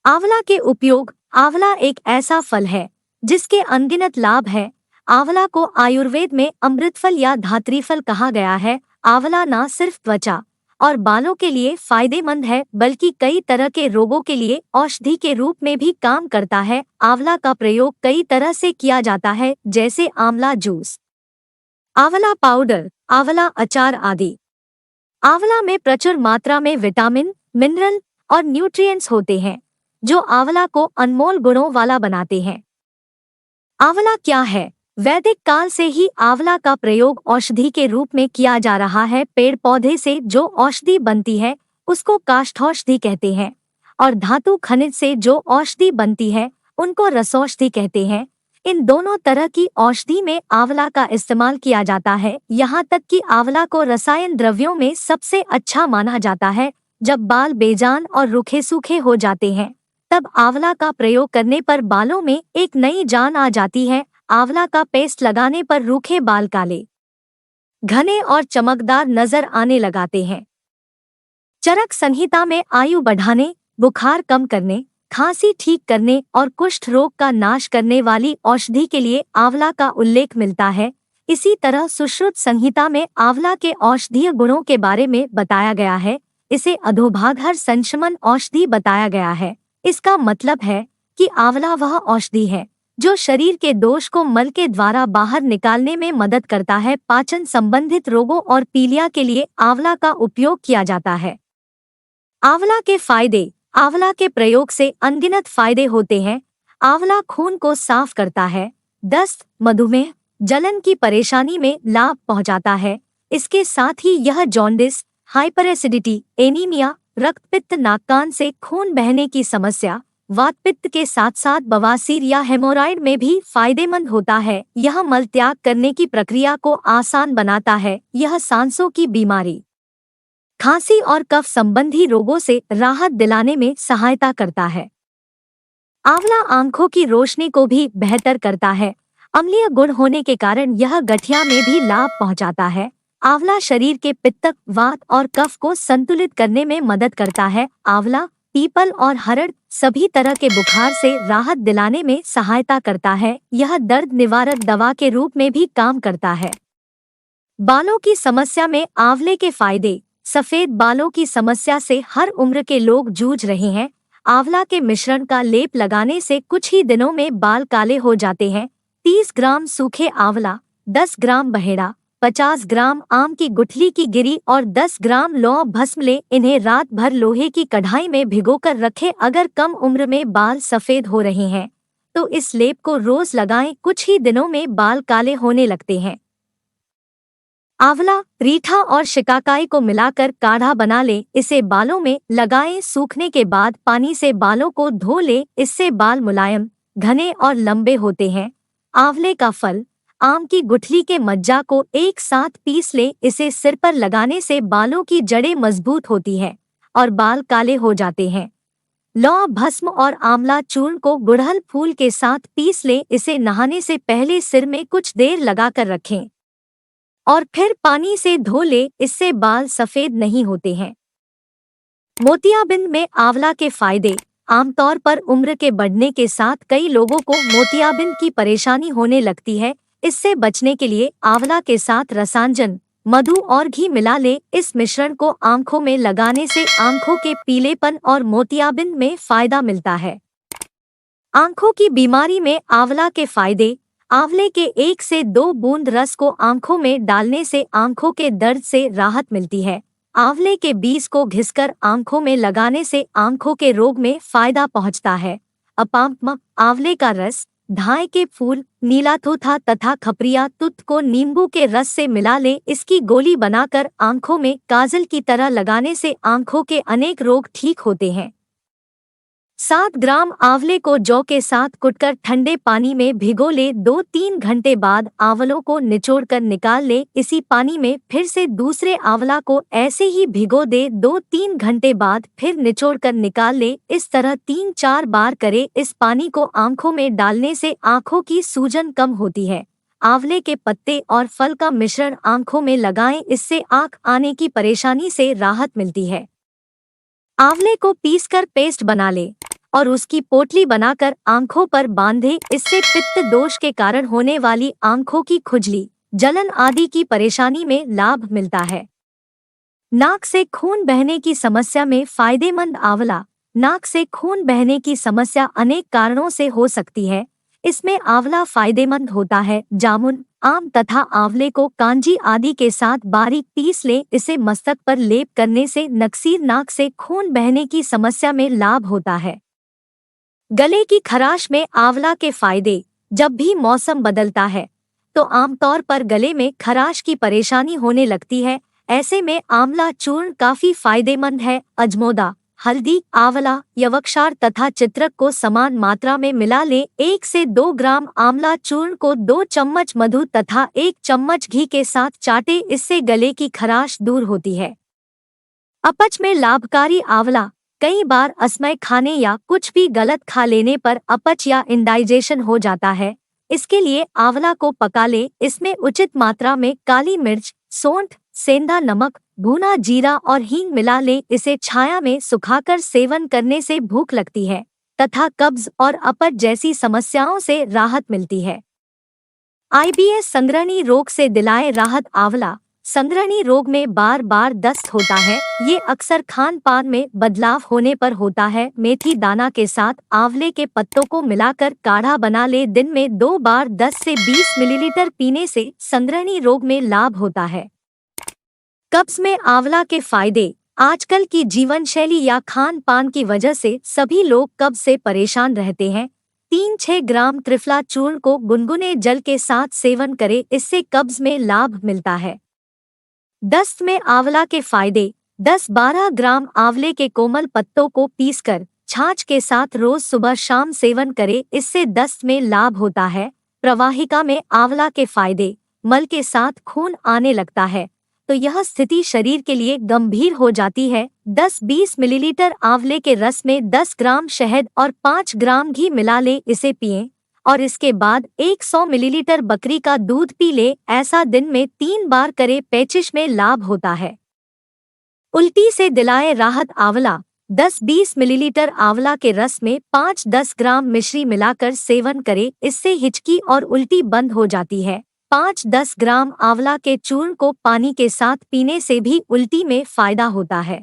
आंवला के उपयोग। आंवला एक ऐसा फल है जिसके अनगिनत लाभ है। आंवला को आयुर्वेद में अमृत फल या धात्री फल कहा गया है। आंवला न सिर्फ त्वचा और बालों के लिए फायदेमंद है बल्कि कई तरह के रोगों के लिए औषधि के रूप में भी काम करता है। आंवला का प्रयोग कई तरह से किया जाता है, जैसे आंवला जूस, आंवला पाउडर, आंवला अचार आदि। आंवला में प्रचुर मात्रा में विटामिन, मिनरल और न्यूट्रिएंट्स होते हैं जो आंवला को अनमोल गुणों वाला बनाते हैं। आंवला क्या है? वैदिक काल से ही आंवला का प्रयोग औषधि के रूप में किया जा रहा है। पेड़ पौधे से जो औषधि बनती है उसको काष्ठौषधि कहते हैं और धातु खनिज से जो औषधि बनती है उनको रसौषधि कहते हैं। इन दोनों तरह की औषधि में आंवला का इस्तेमाल किया जाता है। यहाँ तक कि आंवला को रसायन द्रव्यों में सबसे अच्छा माना जाता है। जब बाल बेजान और रूखे सूखे हो जाते हैं तब आंवला का प्रयोग करने पर बालों में एक नई जान आ जाती है। आंवला का पेस्ट लगाने पर रूखे बाल काले, घने और चमकदार नजर आने लगाते हैं। चरक संहिता में आयु बढ़ाने, बुखार कम करने, खांसी ठीक करने और कुष्ठ रोग का नाश करने वाली औषधि के लिए आंवला का उल्लेख मिलता है। इसी तरह सुश्रुत संहिता में आंवला के औषधीय गुणों के बारे में बताया गया है। इसे अधोभागहर संशमन औषधि बताया गया है। इसका मतलब है कि आंवला वह औषधि है जो शरीर के दोष को मल के द्वारा बाहर निकालने में मदद करता है। पाचन संबंधित रोगों और पीलिया के लिए आंवला का उपयोग किया जाता है। आंवला के फायदे। आंवला के प्रयोग से अनगिनत फायदे होते हैं। आंवला खून को साफ करता है, दस्त, मधुमेह, जलन की परेशानी में लाभ पहुंचाता है। इसके साथ ही यह जॉन्डिस, हाइपरएसिडिटी, एनीमिया, रक्तपित्त, नाक कान से खून बहने की समस्या, वातपित्त के साथ साथ बवासीर या हेमोरॉइड में भी फायदेमंद होता है। यह मल त्याग करने की प्रक्रिया को आसान बनाता है। यह सांसों की बीमारी, खांसी और कफ संबंधी रोगों से राहत दिलाने में सहायता करता है। आंवला आंखों की रोशनी को भी बेहतर करता है। अम्लीय गुण होने के कारण यह गठिया में भी लाभ पहुंचाता है। आंवला शरीर के पित्त, वात और कफ को संतुलित करने में मदद करता है। आंवला, पीपल और हरड़ सभी तरह के बुखार से राहत दिलाने में सहायता करता है। यह दर्द निवारक दवा के रूप में भी काम करता है। बालों की समस्या में आंवले के फायदे। सफेद बालों की समस्या से हर उम्र के लोग जूझ रहे हैं। आंवला के मिश्रण का लेप लगाने से कुछ ही दिनों में बाल काले हो जाते हैं। 30 ग्राम सूखे आंवला, 10 ग्राम बहेड़ा, 50 ग्राम आम की गुठली की गिरी और 10 ग्राम लौंग भस्म लें। इन्हें रात भर लोहे की कढ़ाई में भिगोकर रखें। अगर कम उम्र में बाल सफेद हो रहे हैं तो इस लेप को रोज लगाएं। कुछ ही दिनों में बाल काले होने लगते हैं। आंवला, रीठा और शिकाकाई को मिलाकर काढ़ा बना लें। इसे बालों में लगाएं। सूखने के बाद पानी से बालों को धो लें। इससे बाल मुलायम, घने और लंबे होते हैं। आंवले का फल, आम की गुठली के मज्जा को एक साथ पीस लें। इसे सिर पर लगाने से बालों की जड़ें मजबूत होती हैं और बाल काले हो जाते हैं। लौंग भस्म और आंवला चूर्ण को गुड़हल फूल के साथ पीस लें। इसे नहाने से पहले सिर में कुछ देर लगाकर रखें और फिर पानी से धो ले। इससे बाल सफेद नहीं होते हैं। मोतियाबिंद में आंवला के फायदे। आमतौर पर उम्र के बढ़ने के साथ कई लोगों को मोतियाबिंद की परेशानी होने लगती है। इससे बचने के लिए आंवला के साथ रसांजन, मधु और घी मिला ले। इस मिश्रण को आंखों में लगाने से आंखों के पीलेपन और मोतियाबिंद में फायदा मिलता है। आंखों की बीमारी में आंवला के फायदे। आंवले के 1 से 2 बूंद रस को आंखों में डालने से आंखों के दर्द से राहत मिलती है। आंवले के बीज को घिसकर आंखों में लगाने से आंखों के रोग में फायदा पहुंचता है। अपाम्पम, आंवले का रस, धाय के फूल, नीलाथोथा तथा खपरिया तुत को नींबू के रस से मिला लें। इसकी गोली बनाकर आंखों में काजल की तरह लगाने से आंखों के अनेक रोग ठीक होते हैं। 7 ग्राम आंवले को जौ के साथ कुटकर ठंडे पानी में भिगो ले। 2-3 घंटे बाद आंवलों को निचोड़कर निकाल ले। इसी पानी में फिर से दूसरे आंवला को ऐसे ही भिगो दे। 2-3 घंटे बाद फिर निचोड़कर निकाल ले। इस तरह 3-4 बार करे। इस पानी को आंखों में डालने से आंखों की सूजन कम होती है। आंवले के पत्ते और फल का मिश्रण आंखों में लगाएं। इससे आंख आने की परेशानी से राहत मिलती है। आंवले को पीसकर पेस्ट बना ले। और उसकी पोटली बनाकर आंखों पर बांधे। इससे पित्त दोष के कारण होने वाली आंखों की खुजली, जलन आदि की परेशानी में लाभ मिलता है। नाक से खून बहने की समस्या में फायदेमंद आंवला। नाक से खून बहने की समस्या अनेक कारणों से हो सकती है। इसमें आंवला फायदेमंद होता है। जामुन, आम तथा आंवले को कांजी आदि के साथ बारीक पीस लें। इसे मस्तक पर लेप करने से नकसीर नाक से खून बहने की समस्या में लाभ होता है। गले की खराश में आंवला के फायदे। जब भी मौसम बदलता है तो आमतौर पर गले में खराश की परेशानी होने लगती है। ऐसे में आंवला चूर्ण काफी फायदेमंद है। अजमोदा, हल्दी, आंवला, यवक्षार तथा चित्रक को समान मात्रा में मिला लें। 1 से 2 ग्राम आंवला चूर्ण को 2 चम्मच मधु तथा 1 चम्मच घी के साथ चाटे। इससे गले की खराश दूर होती है। अपच में लाभकारी आंवला। कई बार असमय खाने या कुछ भी गलत खा लेने पर अपच या इंडाइजेशन हो जाता है। इसके लिए आंवला को पका ले। इसमें उचित मात्रा में काली मिर्च, सौंठ, सेंधा नमक, भुना जीरा और हींग मिला ले। इसे छाया में सुखाकर सेवन करने से भूख लगती है तथा कब्ज और अपच जैसी समस्याओं से राहत मिलती है। IBS संग्रहणी रोग से दिलाए राहत। आंवला संग्रहणी रोग में बार बार दस्त होता है। ये अक्सर खान पान में बदलाव होने पर होता है। मेथी दाना के साथ आंवले के पत्तों को मिलाकर काढ़ा बना ले। दिन में 2 बार 10 से 20 मिलीलीटर पीने से संग्रहणी रोग में लाभ होता है। कब्ज में आंवला के फायदे। आजकल की जीवन शैली या खान पान की वजह से सभी लोग कब्ज से परेशान रहते हैं। 3-6 ग्राम त्रिफला चूर्ण को गुनगुने जल के साथ सेवन करें। इससे कब्ज में लाभ मिलता है। दस्त में आंवला के फायदे। 10-12 ग्राम आंवले के कोमल पत्तों को पीसकर छाछ के साथ रोज सुबह शाम सेवन करें। इससे दस्त में लाभ होता है। प्रवाहिका में आंवला के फायदे। मल के साथ खून आने लगता है तो यह स्थिति शरीर के लिए गंभीर हो जाती है। 10-20 मिलीलीटर आंवले के रस में 10 ग्राम शहद और 5 ग्राम घी मिला ले। इसे पिएं और इसके बाद 100 मिलीलीटर बकरी का दूध पी ले। ऐसा दिन में 3 बार करे। पेचिश में लाभ होता है। उल्टी से दिलाए राहत। आंवला 10-20 मिलीलीटर आंवला के रस में 5-10 ग्राम मिश्री मिलाकर सेवन करे। इससे हिचकी और उल्टी बंद हो जाती है। 5-10 ग्राम आंवला के चूर्ण को पानी के साथ पीने से भी उल्टी में फायदा होता है।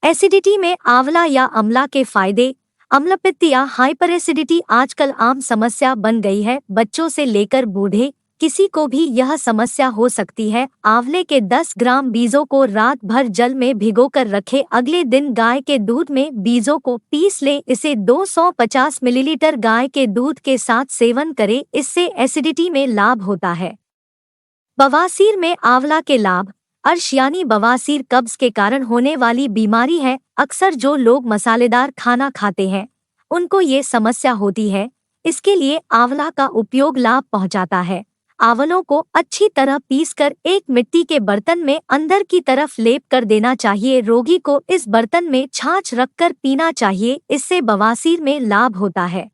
एसिडिटी में आंवला या अमला के फायदे। अम्लपित्त या हाइपर एसिडिटी आजकल आम समस्या बन गई है। बच्चों से लेकर बूढ़े किसी को भी यह समस्या हो सकती है। आंवले के 10 ग्राम बीजों को रात भर जल में भिगोकर रखें। अगले दिन गाय के दूध में बीजों को पीस लें। इसे 250 मिलीलीटर गाय के दूध के साथ सेवन करें। इससे एसिडिटी में लाभ होता है। बवासीर में आंवला के लाभ। अर्श यानी बवासीर कब्ज के कारण होने वाली बीमारी है। अक्सर जो लोग मसालेदार खाना खाते हैं उनको ये समस्या होती है। इसके लिए आंवला का उपयोग लाभ पहुंचाता है। आंवलों को अच्छी तरह पीसकर एक मिट्टी के बर्तन में अंदर की तरफ लेप कर देना चाहिए। रोगी को इस बर्तन में छाछ रखकर पीना चाहिए। इससे बवासीर में लाभ होता है।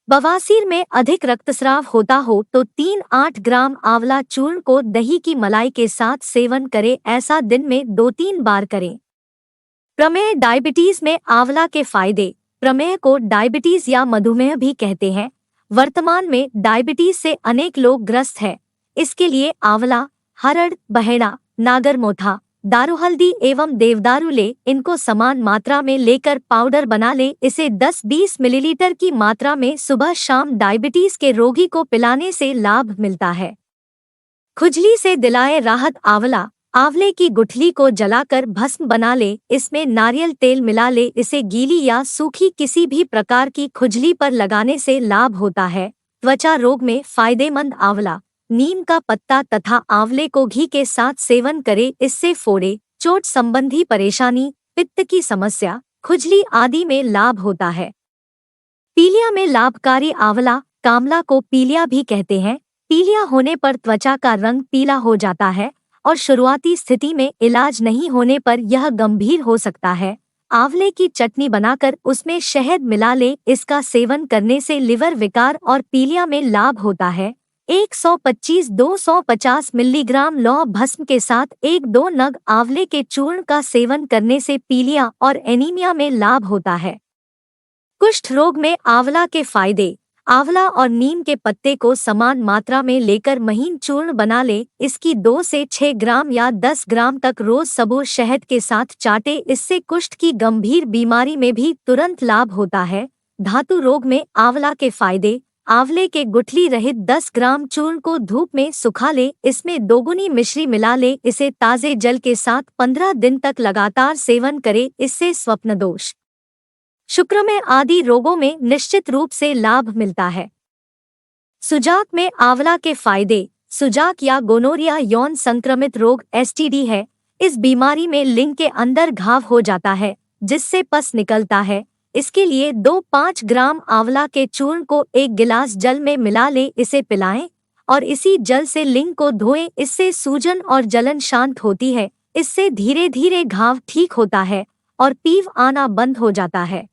बवासीर में अधिक रक्तस्राव होता हो तो 3-8 ग्राम आंवला चूर्ण को दही की मलाई के साथ सेवन करें। ऐसा दिन में 2-3 बार करें। प्रमेह डायबिटीज में आंवला के फायदे। प्रमेह को डायबिटीज या मधुमेह भी कहते हैं। वर्तमान में डायबिटीज से अनेक लोग ग्रस्त हैं। इसके लिए आंवला, हरड़, बहेड़ा, नागरमोथा, दारूहल्दी एवं देवदारू ले। इनको समान मात्रा में लेकर पाउडर बना ले। इसे 10-20 मिलीलीटर की मात्रा में सुबह शाम डायबिटीज के रोगी को पिलाने से लाभ मिलता है। खुजली से दिलाए राहत। आंवला, आंवले की गुठली को जलाकर भस्म बना ले। इसमें नारियल तेल मिला ले। इसे गीली या सूखी किसी भी प्रकार की खुजली पर लगाने से लाभ होता है। त्वचा रोग में फायदेमंद। आंवला, नीम का पत्ता तथा आंवले को घी के साथ सेवन करें। इससे फोड़े, चोट संबंधी परेशानी, पित्त की समस्या, खुजली आदि में लाभ होता है। पीलिया में लाभकारी। आंवला, कामला को पीलिया भी कहते हैं। पीलिया होने पर त्वचा का रंग पीला हो जाता है और शुरुआती स्थिति में इलाज नहीं होने पर यह गंभीर हो सकता है। आंवले की चटनी बनाकर उसमें शहद मिला ले। इसका सेवन करने से लिवर विकार और पीलिया में लाभ होता है। 125-250 मिलीग्राम लौह भस्म के साथ 1-2 नग आंवले के चूर्ण का सेवन करने से पीलिया और एनीमिया में लाभ होता है। कुष्ठ रोग में आंवला के फायदे। आंवला और नीम के पत्ते को समान मात्रा में लेकर महीन चूर्ण बना ले। इसकी 2 से 6 ग्राम या 10 ग्राम तक रोज सबूर शहद के साथ चाटे। इससे कुष्ठ की गंभीर बीमारी में भी तुरंत लाभ होता है। धातु रोग में आंवला के फायदे। आंवले के गुठली रहित 10 ग्राम चूर्ण को धूप में सुखा ले। इसमें दोगुनी मिश्री मिला ले। इसे ताजे जल के साथ 15 दिन तक लगातार सेवन करे। इससे स्वप्न दोष, शुक्रमय आदि रोगों में निश्चित रूप से लाभ मिलता है। सुजाक में आंवला के फायदे। सुजाक या गोनोरिया यौन संक्रमित रोग एसटीडी है। इस बीमारी में लिंग के अंदर घाव हो जाता है जिससे पस निकलता है। इसके लिए 2-5 ग्राम आंवला के चूर्ण को 1 गिलास जल में मिला ले। इसे पिलाएं और इसी जल से लिंग को धोएं। इससे सूजन और जलन शांत होती है। इससे धीरे धीरे घाव ठीक होता है और पीव आना बंद हो जाता है।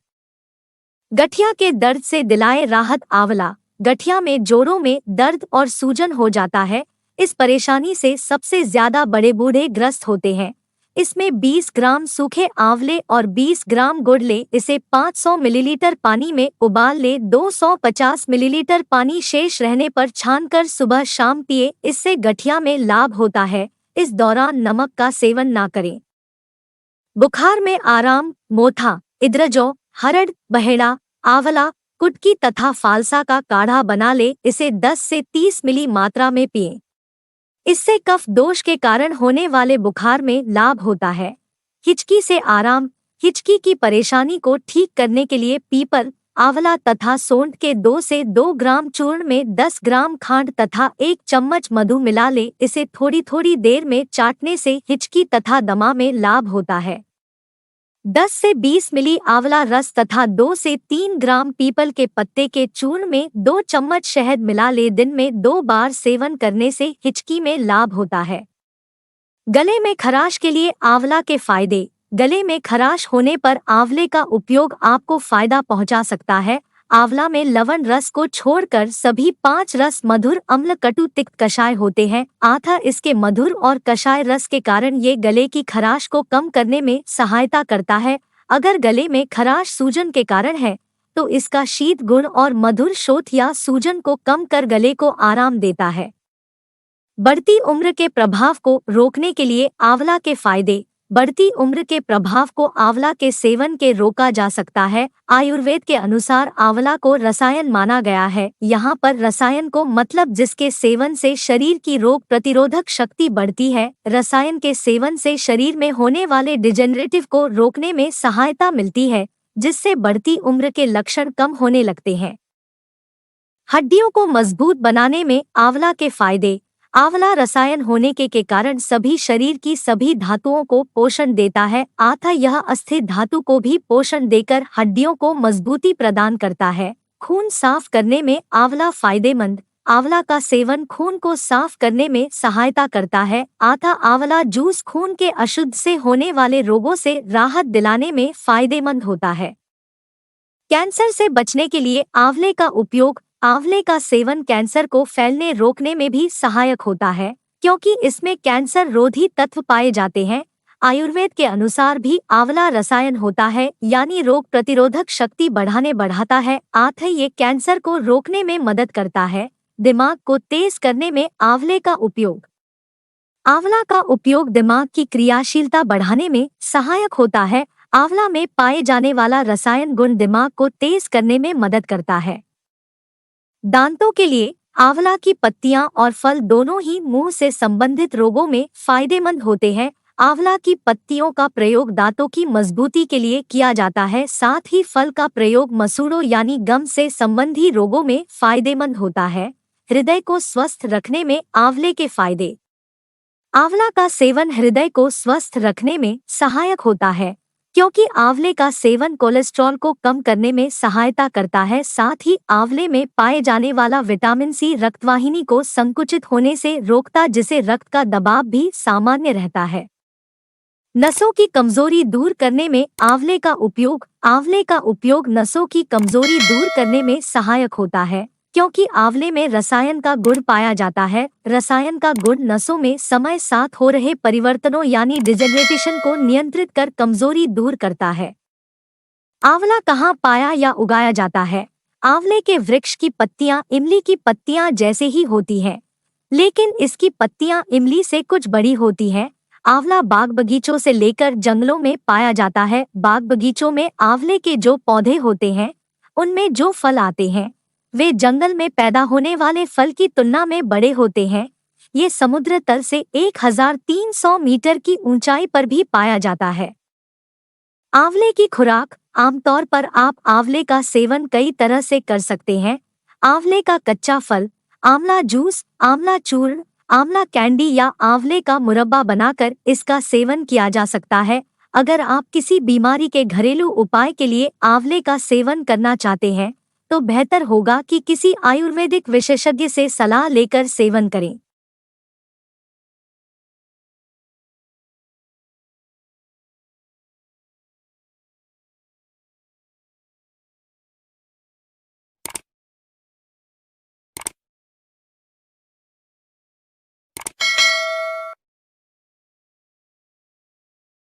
गठिया के दर्द से दिलाए राहत। आंवला गठिया में जोड़ों में दर्द और सूजन हो जाता है। इस परेशानी से सबसे ज्यादा बड़े बूढ़े ग्रस्त होते हैं। इसमें 20 ग्राम सूखे आंवले और 20 ग्राम गुड़ ले। इसे 500 मिलीलीटर पानी में उबाल ले। 250 मिलीलीटर पानी शेष रहने पर छानकर सुबह शाम पिए। इससे गठिया में लाभ होता है। इस दौरान नमक का सेवन ना करें। बुखार में आराम। मोथा, इद्रजौ, हरड़, बहेड़ा, आंवला, कुटकी तथा फालसा का काढ़ा बना ले। इसे 10 से 30 मिली मात्रा में पिएं। इससे कफ दोष के कारण होने वाले बुखार में लाभ होता है। हिचकी से आराम। हिचकी की परेशानी को ठीक करने के लिए पीपल, आंवला तथा सोंठ के 2 से 2 ग्राम चूर्ण में 10 ग्राम खांड तथा 1 चम्मच मधु मिला ले। इसे थोड़ी थोड़ी देर में चाटने से हिचकी तथा दमा में लाभ होता है। 10 से 20 मिली आंवला रस तथा 2 से 3 ग्राम पीपल के पत्ते के चूर्ण में 2 चम्मच शहद मिला ले। दिन में 2 बार सेवन करने से हिचकी में लाभ होता है। गले में खराश के लिए आंवला के फायदे। गले में खराश होने पर आंवले का उपयोग आपको फायदा पहुंचा सकता है। आंवला में लवण रस को छोड़कर सभी 5 रस मधुर, अम्ल, कटु, तिक्त कषाय होते हैं। अतः इसके मधुर और कषाय रस के कारण ये गले की खराश को कम करने में सहायता करता है। अगर गले में खराश सूजन के कारण है तो इसका शीत गुण और मधुर शोथ या सूजन को कम कर गले को आराम देता है। बढ़ती उम्र के प्रभाव को रोकने के लिए आंवला के फायदे। बढ़ती उम्र के प्रभाव को आंवला के सेवन के रोका जा सकता है। आयुर्वेद के अनुसार आंवला को रसायन माना गया है। यहाँ पर रसायन को मतलब जिसके सेवन से शरीर की रोग प्रतिरोधक शक्ति बढ़ती है। रसायन के सेवन से शरीर में होने वाले डिजेनरेटिव को रोकने में सहायता मिलती है जिससे बढ़ती उम्र के लक्षण कम होने लगते हैं। हड्डियों को मजबूत बनाने में आंवला के फायदे। आंवला रसायन होने के कारण सभी शरीर की सभी धातुओं को पोषण देता है। अतः यह अस्थिर धातु को भी पोषण देकर हड्डियों को मजबूती प्रदान करता है। खून साफ करने में आंवला फायदेमंद। आंवला का सेवन खून को साफ करने में सहायता करता है। अतः आंवला जूस खून के अशुद्ध से होने वाले रोगों से राहत दिलाने में फायदेमंद होता है। कैंसर से बचने के लिए आंवले का उपयोग। आंवले का सेवन कैंसर को फैलने रोकने में भी सहायक होता है क्योंकि इसमें कैंसर रोधी तत्व पाए जाते हैं। आयुर्वेद के अनुसार भी आंवला रसायन होता है यानी रोग प्रतिरोधक शक्ति बढ़ाता है। अतः ये कैंसर को रोकने में मदद करता है। दिमाग को तेज करने में आंवले का उपयोग। आंवला का उपयोग दिमाग की क्रियाशीलता बढ़ाने में सहायक होता है। आंवला में पाए जाने वाला रसायन गुण दिमाग को तेज करने में मदद करता है। दांतों के लिए आंवला की पत्तियां और फल दोनों ही मुंह से संबंधित रोगों में फायदेमंद होते हैं। आंवला की पत्तियों का प्रयोग दांतों की मजबूती के लिए किया जाता है। साथ ही फल का प्रयोग मसूड़ों यानी गम से संबंधी रोगों में फायदेमंद होता है। हृदय को स्वस्थ रखने में आंवले के फायदे। आंवला का सेवन हृदय को स्वस्थ रखने में सहायक होता है क्योंकि आंवले का सेवन कोलेस्ट्रॉल को कम करने में सहायता करता है। साथ ही आंवले में पाए जाने वाला विटामिन सी रक्तवाहिनी को संकुचित होने से रोकता जिससे रक्त का दबाव भी सामान्य रहता है। नसों की कमजोरी दूर करने में आंवले का उपयोग। आंवले का उपयोग नसों की कमजोरी दूर करने में सहायक होता है क्योंकि आंवले में रसायन का गुण पाया जाता है। रसायन का गुण नसों में समय साथ हो रहे परिवर्तनों यानी डिजेनरेशन को नियंत्रित कर कमजोरी दूर करता है। आंवला कहाँ पाया या उगाया जाता है? आंवले के वृक्ष की पत्तियां इमली की पत्तियां जैसे ही होती हैं, लेकिन इसकी पत्तियां इमली से कुछ बड़ी होती हैं। आंवला बाग बगीचों से लेकर जंगलों में पाया जाता है। बाग बगीचों में आंवले के जो पौधे होते हैं, उनमें जो फल आते हैं, वे जंगल में पैदा होने वाले फल की तुलना में बड़े होते हैं। ये समुद्र तल से 1300 मीटर की ऊंचाई पर भी पाया जाता है। आंवले की खुराक। आमतौर पर आप आंवले का सेवन कई तरह से कर सकते हैं। आंवले का कच्चा फल, आंवला जूस, आंवला चूर्ण, आंवला कैंडी या आंवले का मुरब्बा बनाकर इसका सेवन किया जा सकता है। अगर आप किसी बीमारी के घरेलू उपाय के लिए आंवले का सेवन करना चाहते हैं, तो बेहतर होगा कि किसी आयुर्वेदिक विशेषज्ञ से सलाह लेकर सेवन करें।